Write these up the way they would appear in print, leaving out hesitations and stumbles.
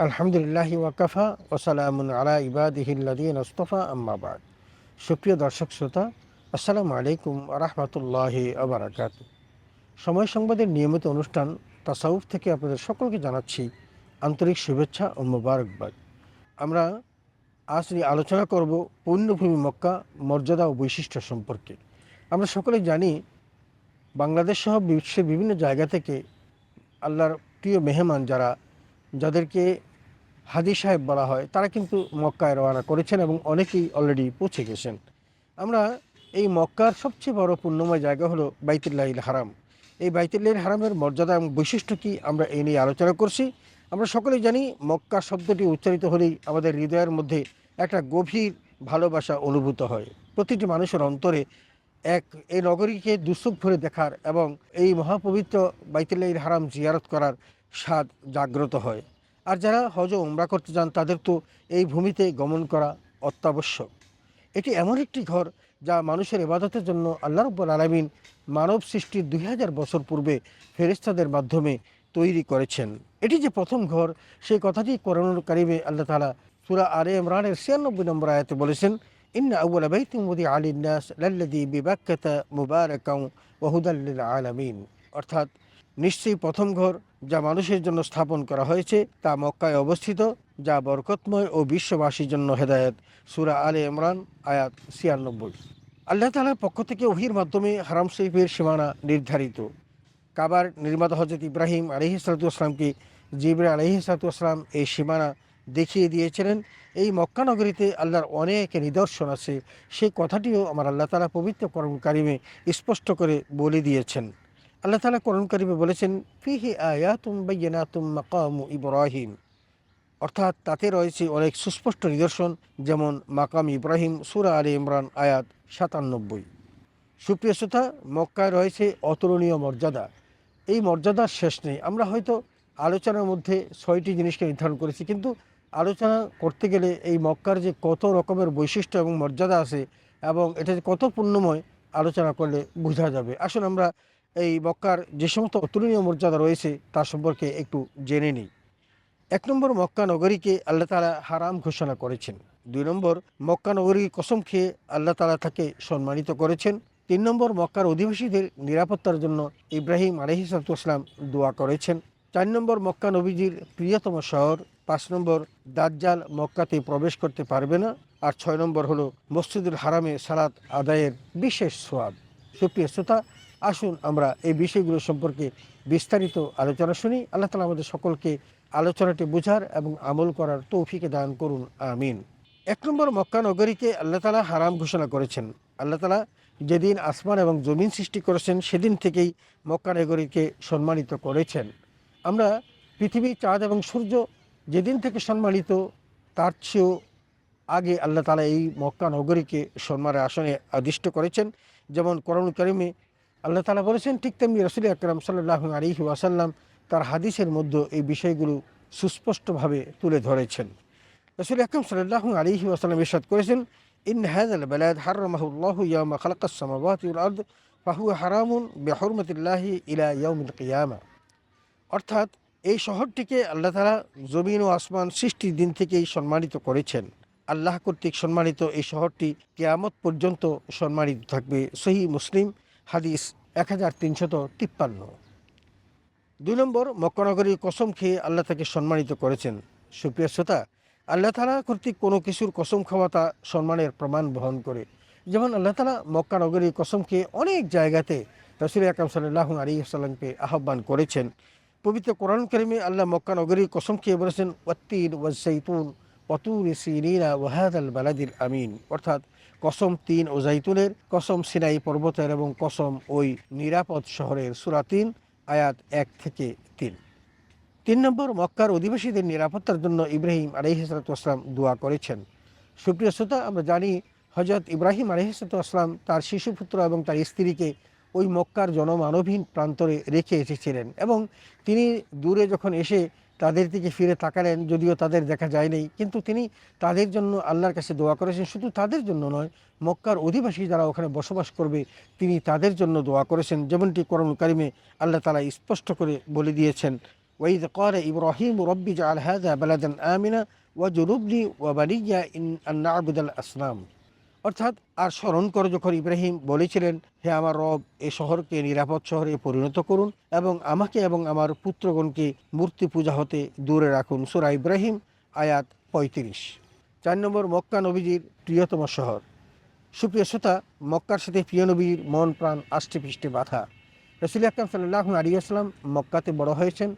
আলহামদুলিল্লাহি ওয়াকাফা ওসালামুন আলা ইবাদিহিল্লাযীনা ইসতাফা আম্মা বাদ। সুপ্রিয় দর্শক শ্রোতা, আসসালামু আলাইকুম ওয়া রাহমাতুল্লাহি ওয়া বারাকাতুহু। সময় সংবাদের নিয়মিত অনুষ্ঠান তাসাউফ থেকে আপনাদের সকলকে জানাচ্ছি আন্তরিক শুভেচ্ছা ও মোবারকবাদ। আমরা আজ আলোচনা করব পুণ্যভূমি মক্কা মর্যাদা ও বৈশিষ্ট্য সম্পর্কে। আমরা সকলে জানি বাংলাদেশ সহ বিশ্বের বিভিন্ন জায়গা থেকে আল্লাহর প্রিয় মেহমান যাদেরকে হাজী সাহেব বলা হয়, তারা কিন্তু মক্কায় রওনা করেছেন এবং অনেকেই অলরেডি পৌঁছে গেছেন। আমরা এই মক্কার সবচেয়ে বড় পুণ্যময় জায়গা হলো বাইতুল্লাহিল হারাম। এই বাইতুল্লাহিল হারামের মর্যাদা এবং বৈশিষ্ট্য কী, আমরা এই নিয়ে আলোচনা করছি। আমরা সকলেই জানি মক্কা শব্দটি উচ্চারিত হলেই আমাদের হৃদয়ের মধ্যে একটা গভীর ভালোবাসা অনুভূত হয়। প্রতিটি মানুষের অন্তরে এই নগরীকে দুচোখ ভরে দেখার এবং এই মহাপবিত্র বাইতুল্লাহিল হারাম জিয়ারত করার স্বাদ জাগ্রত হয়। আর যারা হজ ও উমরা করতে যান তাদের তো এই ভূমিতে গমন করা অত্যাবশ্যক। এটি এমন একটি ঘর যা মানুষের ইবাদতের জন্য আল্লাহ রাব্বুল আলামিন মানব সৃষ্টির 2000 বছর পূর্বে ফেরেশতাদের মাধ্যমে তৈরি করেছেন। এটি যে প্রথম ঘর, সেই কথাটি কোরআনুল কারীমে আল্লাহ তাআলা সূরা আলে ইমরানের 96 নম্বর আয়াতে বলেছেন, ইন্না আউওয়ালা বাইতিন উযিআ লিন-নাস লাল্লাযী বিবাক্কাতা মুবারাকান ওয়া হুদাল লিল আলামিন। অর্থাৎ নিশ্চয়ই প্রথম ঘর যা মানুষের জন্য স্থাপন করা হয়েছে তা মক্কায় অবস্থিত, যা বরকতময় ও বিশ্ববাসীর জন্য হেদায়েত। সূরা আলে ইমরান আয়াত 96। আল্লাহ তাআলার পক্ষ থেকে ওহীর মাধ্যমে হারাম শরীফের সীমানা নির্ধারিত। কাবার নির্মাতা হযরত ইব্রাহিম আলাইহিসসালাতু ওয়াসসালামকে জিবরাইল আলাইহিসসালাতু ওয়াসসালাম এই সীমানা দেখিয়ে দিয়েছিলেন। এই মক্কা নগরীতে আল্লাহর অনেক নিদর্শন আছে, সেই কথাটিও আমার আল্লাহ তাআলা পবিত্র কোরআন কারিমে স্পষ্ট করে বলে দিয়েছেন। আল্লাহ তাআলা কোরআন কারিমে বলেছেন, ফিহি আয়াতুম বাইয়িনাতুম মাকামু ইব্রাহিম। অর্থাৎ তাতে রয়েছে অনেক সুস্পষ্ট নিদর্শন, যেমন মাকাম ইব্রাহিম, সূরা আলে ইমরান আয়াত 97। সুপ্রিয় শ্রোতা, মক্কায় রয়েছে অতুলনীয় মর্যাদা। এই মর্যাদার শেষ নেই। আমরা হয়তো আলোচনার মধ্যে 6টি জিনিসকে নির্ধারণ করেছি, কিন্তু আলোচনা করতে গেলে এই মক্কার যে কত রকমের বৈশিষ্ট্য এবং মর্যাদা আছে এবং এটা যে কত পুণ্যময়, আলোচনা করলে বোঝা যাবে। আসুন আমরা এই মক্কার যে সমস্ত অতুলনীয় মর্যাদা রয়েছে তার সম্পর্কে একটু জেনে নিই। 1 নম্বর, মক্কা নগরীকে আল্লাহ তাআলা হারাম ঘোষণা করেছেন। 2 নম্বর, মক্কা নগরীর কসম খেয়ে আল্লাহ তাআলা তাকে সম্মানিত করেছেন। 3 নম্বর, মক্কার অধিবাসীদের নিরাপত্তার জন্য ইব্রাহিম আলাইহিসসালাতু ওয়াসসালাম দোয়া করেছেন। 4 নম্বর, মক্কা নবীজির প্রিয়তম শহর। 5 নম্বর, দাজ্জাল মক্কাতে প্রবেশ করতে পারবে না। আর 6 নম্বর হলো মসজিদুল হারামে সালাত আদায়ের বিশেষ সওয়াব। সুপ্রিয় শ্রোতা, আসুন আমরা এই বিষয়গুলো সম্পর্কে বিস্তারিত আলোচনা শুনি। আল্লাহ তাআলা আমাদের সকলকে আলোচনাটি বোঝার এবং আমল করার তৌফিক দান করুন, আমিন। 1 নম্বর, মক্কা নগরীকে আল্লাহ তাআলা হারাম ঘোষণা করেছেন। আল্লাহ তাআলা যেদিন আসমান এবং জমিন সৃষ্টি করেছেন সেদিন থেকেই মক্কা নগরীকে সম্মানিত করেছেন। আমরা পৃথিবী, চাঁদ এবং সূর্য যেদিন থেকে সম্মানিত, তার চেয়েও আগে আল্লাহ তাআলা এই মক্কা নগরীকে সম্মানের আসনে আদিষ্ট করেছেন। যেমন কোরআনুল কারীমে আল্লাহ তাআলা বলেছেন, ঠিক তেমনি রাসূল আকরাম সাল্লাল্লাহু আলাইহি ওয়াসাল্লাম তার হাদিসের মধ্যে এই বিষয়গুলো সুস্পষ্টভাবে তুলে ধরেছেন। রাসূল আকরাম সাল্লাল্লাহু আলাইহি ওয়াসাল্লাম ইরশাদ করেছেন, ইন হাযাল বালাদ হারামাহুল্লাহু ইয়াওমা খালাকাস সামাওয়াতি ওয়াল আরদ ফাহুয়া হারামুন বিহুরমাতিল্লাহি ইলা ইয়াউমিল কিয়ামা। অর্থাৎ এই শহরটিকে আল্লাহ তাআলা জমিন ও আসমান সৃষ্টির দিন থেকেই সম্মানিত করেছেন। আল্লাহ কর্তৃক সম্মানিত এই শহরটি কিয়ামত পর্যন্ত সম্মানিত থাকবে। সহিহ মুসলিম হাদিস 1353। 2 নম্বর, মক্কা নগরীর কসম খেয়ে আল্লাহ তাকে সম্মানিত করেছেন। সুপ্রিয় শ্রোতা, আল্লাহ তাআলা কর্তৃক কোনো কিছুর কসম খাওয়া তা সম্মানের প্রমাণ বহন করে। যেমন আল্লাহ তাআলা মক্কা নগরীর কসম খেয়ে অনেক জায়গাতে রাসূল আকরাম সাল্লাল্লাহু আলাইহি ওয়াসাল্লামকে আহ্বান করেছেন। পবিত্র কোরআন কারীমে আল্লাহ মক্কা নগরীর কসম খেয়ে বলেছেন, ওয়াত্তিন ওয়াজ-যাইতুন ওয়া তুরি সিনিনা ওয়া হাযাল বালাদিল আমিন। অর্থাৎ কসম তিন ও জাইতুনের, কসম সিনাই পর্বতের এবং কসম ওই নিরাপদ শহরের। সূরা 3 আয়াত 1 থেকে 3। 3 নম্বর, মক্কার অধিবাসীদের নিরাপত্তার জন্য ইব্রাহিম আলাইহিসসালাতু ওয়াসসালাম দোয়া করেছেন। সুপ্রিয় শ্রোতা, আমরা জানি হযরত ইব্রাহিম আলাইহিসসালাতু ওয়াসসালাম তার শিশুপুত্র এবং তার স্ত্রীকে ওই মক্কার জনমানবহীন প্রান্তরে রেখে এসেছিলেন এবং তিনি দূরে যখন এসে তাদের দিকে ফিরে তাকালেন, যদিও তাদের দেখা যায়নি, কিন্তু তিনি তাদের জন্য আল্লাহর কাছে দোয়া করেছেন। শুধু তাদের জন্য নয়, মক্কার অধিবাসী যারা ওখানে বসবাস করবে তিনি তাদের জন্য দোয়া করেছেন। যেমনটি কোরআনুল কারীমে আল্লাহ তাআলা স্পষ্ট করে বলে দিয়েছেন, ওয়াইদ ক্বালা ইব্রাহিমু রব্বি জাআল হাযা বালাদান আমিনা ওয়াজনুবনি ওয়া বানিয়্যা আন না'বুদাল আসনাম। অর্থাৎ আর স্মরণ করে যখন ইব্রাহিম বলেছিলেন, হে আমার রব, এ শহরকে নিরাপদ শহরে পরিণত করুন এবং আমাকে এবং আমার পুত্রগণকে মূর্তি পূজা হতে দূরে রাখুন। সূরা ইব্রাহিম আয়াত ৩৫। ৪ নম্বর, মক্কা নবীজির প্রিয়তম শহর। সুপ্রিয় শ্রোতা, মক্কার সাথে প্রিয় নবীর মন প্রাণ আষ্টে পৃষ্ঠে বাঁধা। রাসূল আকরাম সাল্লাল্লাহু আলাইহি ওয়াসাল্লাম মক্কাতে বড় হয়েছেন।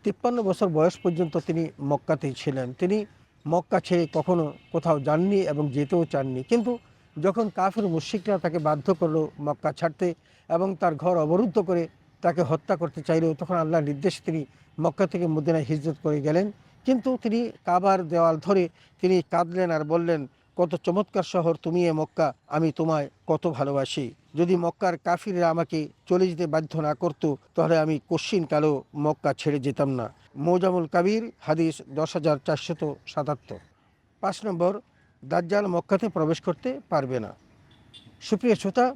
৫৩ বছর বয়স পর্যন্ত তিনি মক্কাতেই ছিলেন। তিনি মক্কা ছেড়ে কখনো কোথাও যাননি এবং যেতেও চাননি। কিন্তু যখন কাফের মুশরিকরা তাকে বাধ্য করলো মক্কা ছাড়তে এবং তার ঘর অবরুদ্ধ করে তাকে হত্যা করতে চাইল, তখন আল্লাহর নির্দেশে তিনি মক্কা থেকে মদিনায় হিজরত করে গেলেন। কিন্তু তিনি কাবার দেওয়াল ধরে তিনি কাঁদলেন আর বললেন, কত চমৎকার শহর তুমি এ মক্কা, আমি তোমায় কত ভালোবাসি। যদি মক্কার কাফিররা আমাকে চলে যেতে বাধ্য না করতো, তাহলে আমি কশ্চিন কালেও মক্কা ছেড়ে যেতাম না। মোজামুল কাবির হাদিস ১০,৪৭৭। ৫ নম্বর, দাজ্জাল মক্কাতে প্রবেশ করতে পারবে না। সুপ্রিয় শ্রোতা,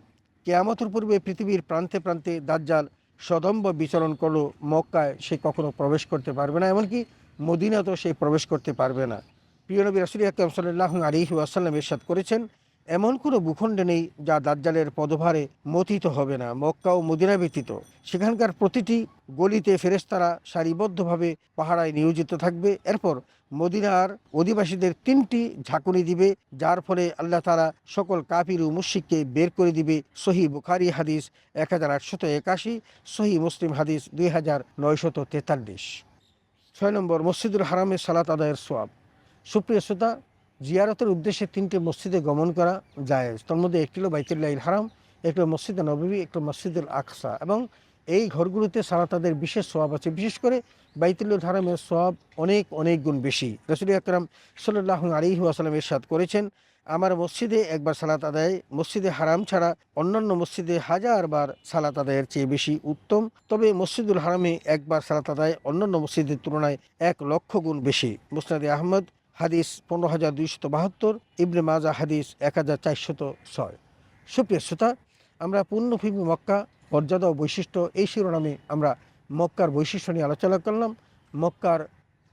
কিয়ামতের পূর্বে পৃথিবীর প্রান্তে প্রান্তে দাজ্জাল সদম্ভ বিচরণ করলো, মক্কায় সে কখনো প্রবেশ করতে পারবে না, এমনকি মদিনাতেও সে প্রবেশ করতে পারবে না। প্রিয় নবী রাসূল আকরাম সাল্লাল্লাহু আলাইহি ওয়াসাল্লাম ইরশাদ করেছেন, এমন কোনো ভূখণ্ড নেই যা দাজ্জালের পদভারে মথিত হবে না, মক্কা ও মদিনা ব্যতীত। সেখানকার প্রতিটি গলিতে ফেরেশতারা সারিবদ্ধভাবে পাহারায় নিয়োজিত থাকবে। এরপর মদিনার অধিবাসীদের ৩টি ঝাঁকুনি দিবে, যার ফলে আল্লাহ তাআলা সকল কাফির ও মুশরিককে বের করে দিবে। সহিহ বুখারী হাদিস ১৮৮১, সহিহ মুসলিম হাদিস ২৯৪৩। ৬ নম্বর, মসজিদুল হারামে সালাত আদায়ের সওয়াব। সুপ্রিয় শ্রোতা, জিয়ারতের উদ্দেশ্যে ৩টে মসজিদে গমন করা জায়েজ। তার মধ্যে একটি হলো বাইতুল্লাহিল হারাম, একটি হলো মসজিদে নববী, একটি মসজিদুল আকসা। এবং এই ঘরগুলোতে সালাত আদায়ের বিশেষ সওয়াব আছে। বিশেষ করে বাইতুল্লাহিল হারামের সওয়াব অনেক অনেক গুণ বেশি। রাসূল আকরাম সাল্লাল্লাহু আলাইহি ওয়াসাল্লাম ইরশাদ করেছেন, আমার মসজিদে একবার সালাত আদায় মসজিদে হারাম ছাড়া অন্যান্য মসজিদে 1000 বার সালাত আদায়ের চেয়ে বেশি উত্তম। তবে মসজিদুল হারামে একবার সালাত আদায় অন্যান্য মসজিদের তুলনায় 1,00,000 গুণ বেশি। মুসনাদে আহমদ হাদিস ১৫,২৭২, ইবনে মাজাহ হাদিস ১,৪০৬। সুপ্রিয় শ্রোতা, আমরা পূর্ণভূমি মক্কা মর্যাদা ও বৈশিষ্ট্য এই শিরোনামে আমরা মক্কার বৈশিষ্ট্য নিয়ে আলোচনা করলাম, মক্কার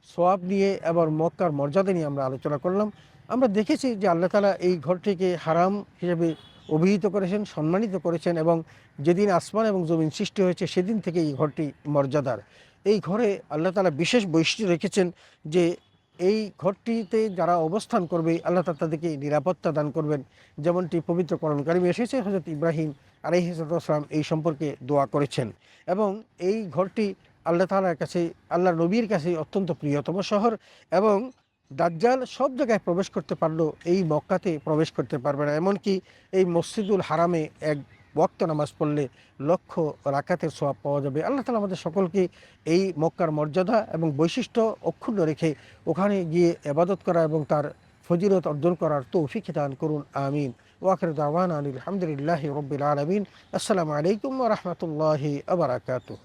সওয়াব নিয়ে এবং মক্কার মর্যাদা নিয়ে আমরা আলোচনা করলাম। আমরা দেখেছি যে আল্লাহ তাআলা এই ঘরটিকে হারাম হিসেবে অভিহিত করেছেন, সম্মানিত করেছেন এবং যেদিন আসমান এবং জমিন সৃষ্টি হয়েছে সেদিন থেকে এই ঘরটি মর্যাদার। এই ঘরে আল্লাহ তাআলা বিশেষ বৈশিষ্ট্য রেখেছেন যে এই ঘরটিতে যারা অবস্থান করবে আল্লাহ তাআলা তাদেরকে নিরাপত্তা দান করবেন। যেমনটি পবিত্র কোরআন কারিমে এসেছে, হযরত ইব্রাহিম আলাইহিস সালাম এই সম্পর্কে দোয়া করেছেন। এবং এই ঘরটি আল্লাহ তাআলার কাছে, আল্লাহর নবীর কাছে অত্যন্ত প্রিয়তম শহর। এবং দাজ্জাল সব জায়গায় প্রবেশ করতে পারলেও এই মক্কাতে প্রবেশ করতে পারবে না। এমনকি এই মসজিদুল হারামে এক ওয়াক্ত নামাজ পড়লে 1,00,000 রাকাতের সওয়াব পাওয়া যাবে। আল্লাহ তাআলা আমাদের সকলকে এই মক্কার মর্যাদা এবং বৈশিষ্ট্য অক্ষুণ্ণ রেখে ওখানে গিয়ে ইবাদত করা এবং তার ফজিলত অর্জন করার তৌফিক দান করুন, আমিন। ওয়া আখিরু দাওয়ানা আনিল হামদুলিল্লাহি রাব্বিল আলামিন। আসসালামু আলাইকুম ওয়া রাহমাতুল্লাহি ওয়া বারাকাতুহু।